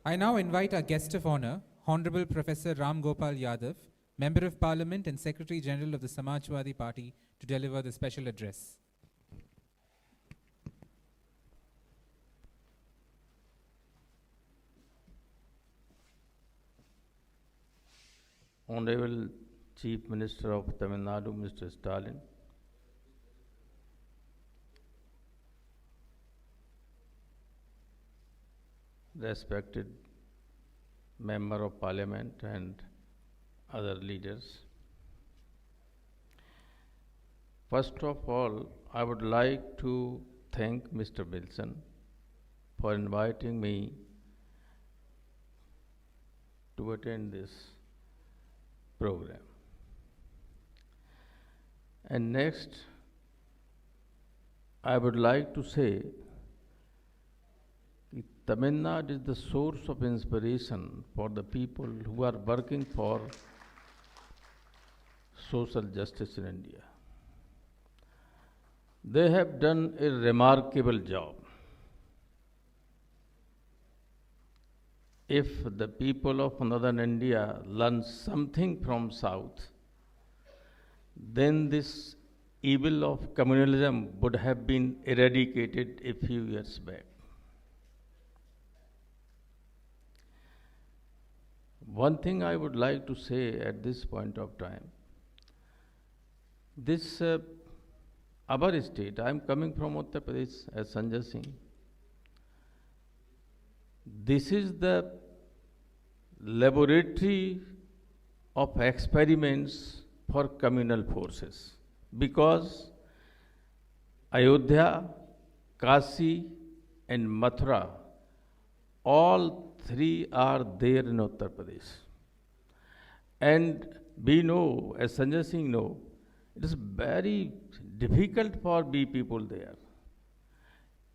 I now invite our guest of honor, Honorable Professor Ram Gopal Yadav, Member of Parliament and Secretary General of the Samajwadi Party, to deliver the special address. Honorable Chief Minister of Tamil Nadu, Mr. Stalin, respected Member of Parliament and other leaders. First of all, I would like to thank Mr. Wilson for inviting me to attend this program. And next, I would like to say that Tamil Nadu is the source of inspiration for the people who are working for social justice in India. They have done a remarkable job. If the people of northern India learn something from South, then this evil of communalism would have been eradicated a few years back. One thing I would like to say at this point of time, this our state, I am coming from Uttar Pradesh as Sanjay Singh. This is the laboratory of experiments for communal forces, because Ayodhya, Kashi and Mathura, all three are there in Uttar Pradesh. And we know, as Sanjay Singh know, it is very difficult for people there.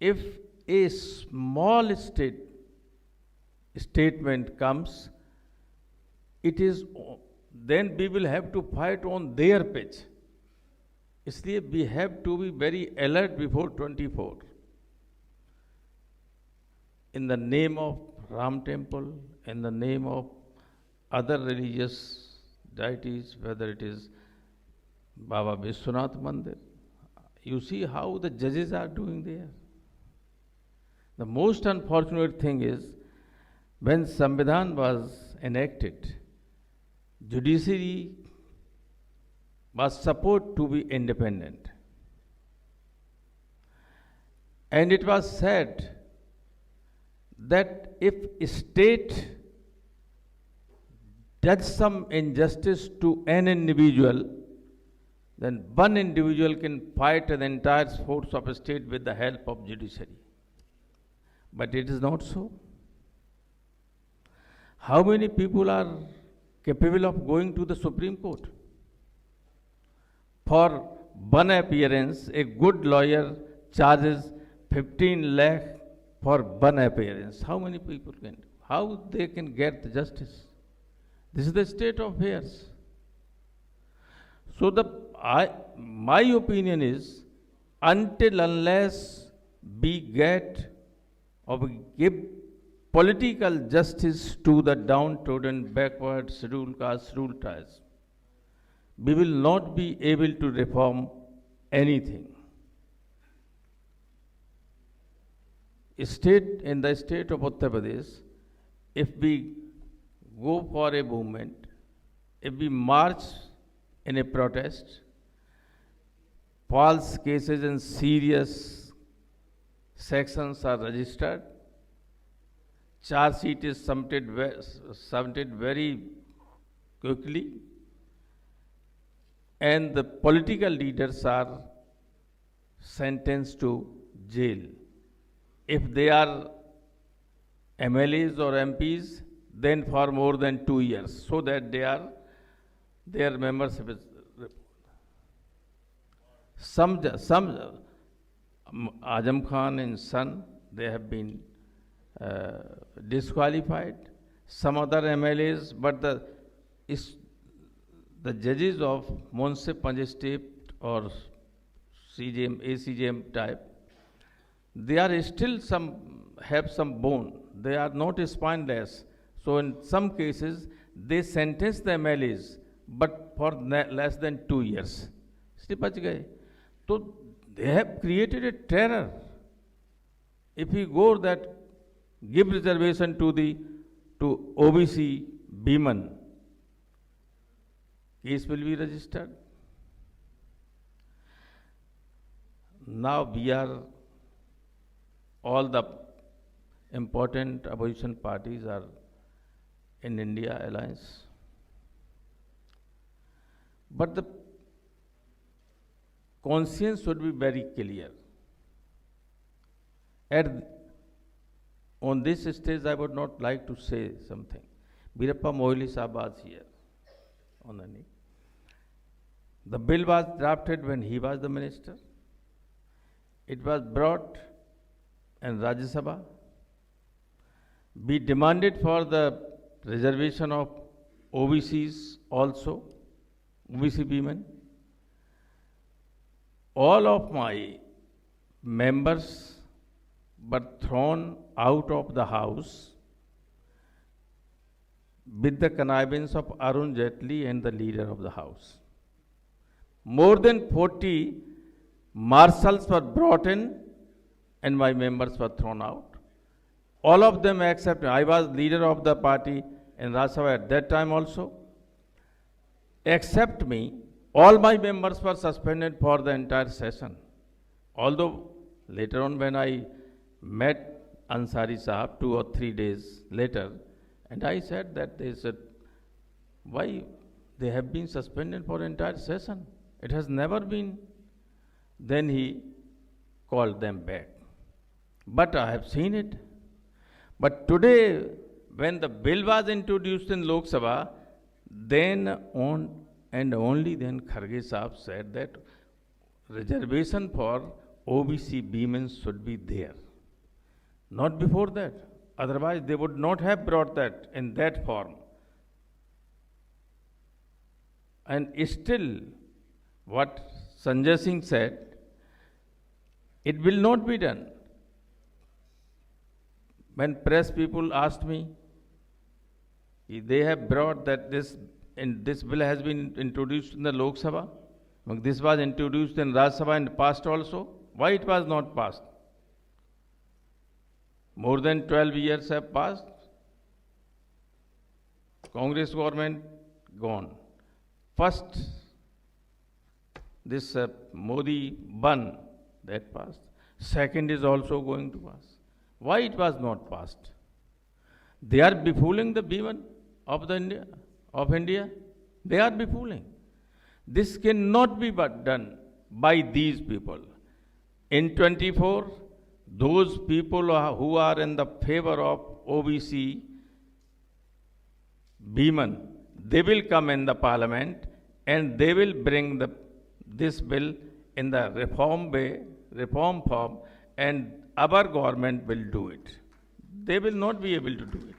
If a small statement comes, it is then we will have to fight on their pitch. Isliye we have to be very alert before 24. In the name of Ram Temple, in the name of other religious deities, whether it is Baba Vishwanath Mandir, you see how the judges are doing there. The most unfortunate thing is, when Samvidhan was enacted, judiciary was supposed to be independent. And it was said that if a state does some injustice to an individual, then one individual can fight an entire force of a state with the help of judiciary. But it is not so. How many people are capable of going to the Supreme Court? For one appearance, a good lawyer charges 15 lakh for one appearance. How many people can? How they can get the justice? This is the state of affairs. So my opinion is, until unless we get or we give political justice to the downtrodden, backward, scheduled caste, scheduled tribes, we will not be able to reform anything. In the state of Uttar Pradesh, if we go for a movement, if we march in a protest, false cases and serious sections are registered, charge sheet is submitted very quickly, and the political leaders are sentenced to jail. If they are MLAs or MPs, then for more than 2 years, so that their membership is. Some Azam Khan and son, they have been disqualified. Some other MLAs, but the judges of municipal state or CJM, ACJM type, they are still have some bone. they are not spineless. So in some cases, they sentence the MLAs, but for less than 2 years. इसलिए बच गए. So they have created a terror. If we go that give reservation to OBC Beeman, case will be registered. Now we are, all the important opposition parties are in India alliance. But the conscience should be very clear. On this stage, I would not like to say something. Birappa Moili Saab was here on the knee. The bill was drafted when he was the minister. It was brought in Rajya Sabha. We demanded for the reservation of OBCs also, OBC women. All of my members were thrown out of the house with the connivance of Arun Jaitley and the leader of the house. More than 40 marshals were brought in and my members were thrown out. All of them except I was leader of the party in Rajya Sabha at that time also. Except me, all my members were suspended for the entire session. Although later on when I met Ansari Sahab 2 or 3 days later, and I said that they said, why they have been suspended for entire session? It has never been. Then he called them back. But I have seen it. But today, when the bill was introduced in Lok Sabha, then and only then Kharge Sahab said that reservation for OBC women should be there. Not before that. Otherwise, they would not have brought that in that form. And still, what Sanjay Singh said, it will not be done. When press people asked me, they have brought that this bill has been introduced in the Lok Sabha. This was introduced in Rajya Sabha and passed also. Why it was not passed? More than 12 years have passed. Congress government gone. First, this Modi ban, that passed. Second is also going to pass. Why it was not passed? They are befooling the women of India. They are befooling. This cannot be done by these people. In 24, those people who are in the favor of OBC women, they will come in the parliament and they will bring this bill in the reform form, and our government will do it. They will not be able to do it.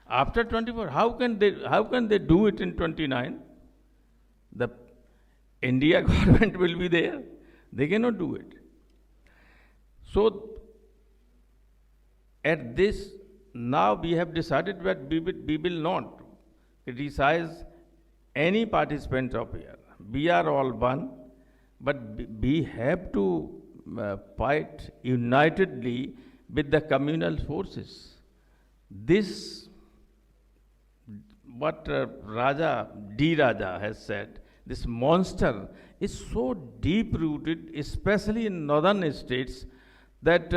After 24, how can they do it in 29? The India government will be there. They cannot do it. So, at this, now we have decided that we will not criticize any participant of here. We are all one, but we have to fight unitedly with the communal forces. This, what Raja has said, this monster is so deep-rooted, especially in northern states, that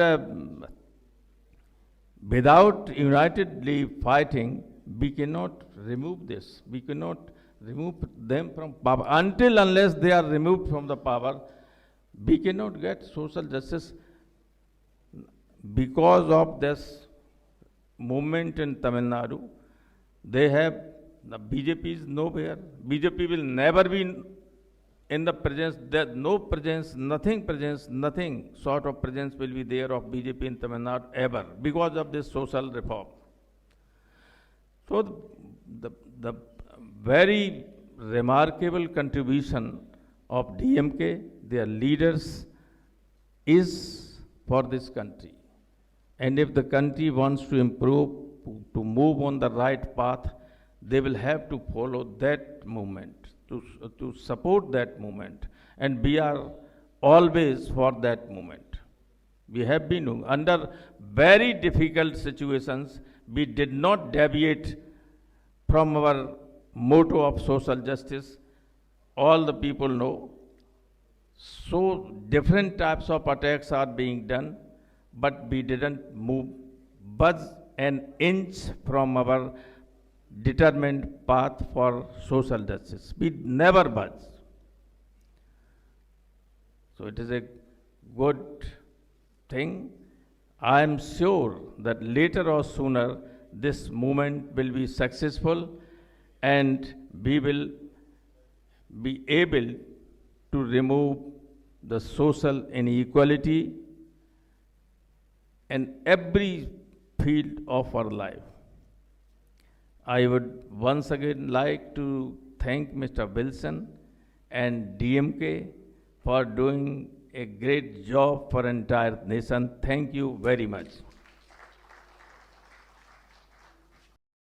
without unitedly fighting, we cannot remove this. We cannot remove them from power. Unless they are removed from the power, we cannot get social justice. Because of this movement in Tamil Nadu, they have, the BJP is nowhere. BJP will never be in the presence, nothing sort of presence will be there of BJP in Tamil Nadu ever, because of this social reform. So the very remarkable contribution of DMK, their leaders, is for this country. And if the country wants to improve, to move on the right path, they will have to follow that movement, to support that movement. And we are always for that movement. We have been under very difficult situations. We did not deviate from our motto of social justice. All the people know. So different types of attacks are being done, but we didn't budge an inch from our determined path for social justice. We never budge. So it is a good thing. I am sure that later or sooner this movement will be successful and we will be able to remove the social inequality in every field of our life. I would once again like to thank Mr. Wilson and DMK for doing a great job for entire nation. Thank you very much.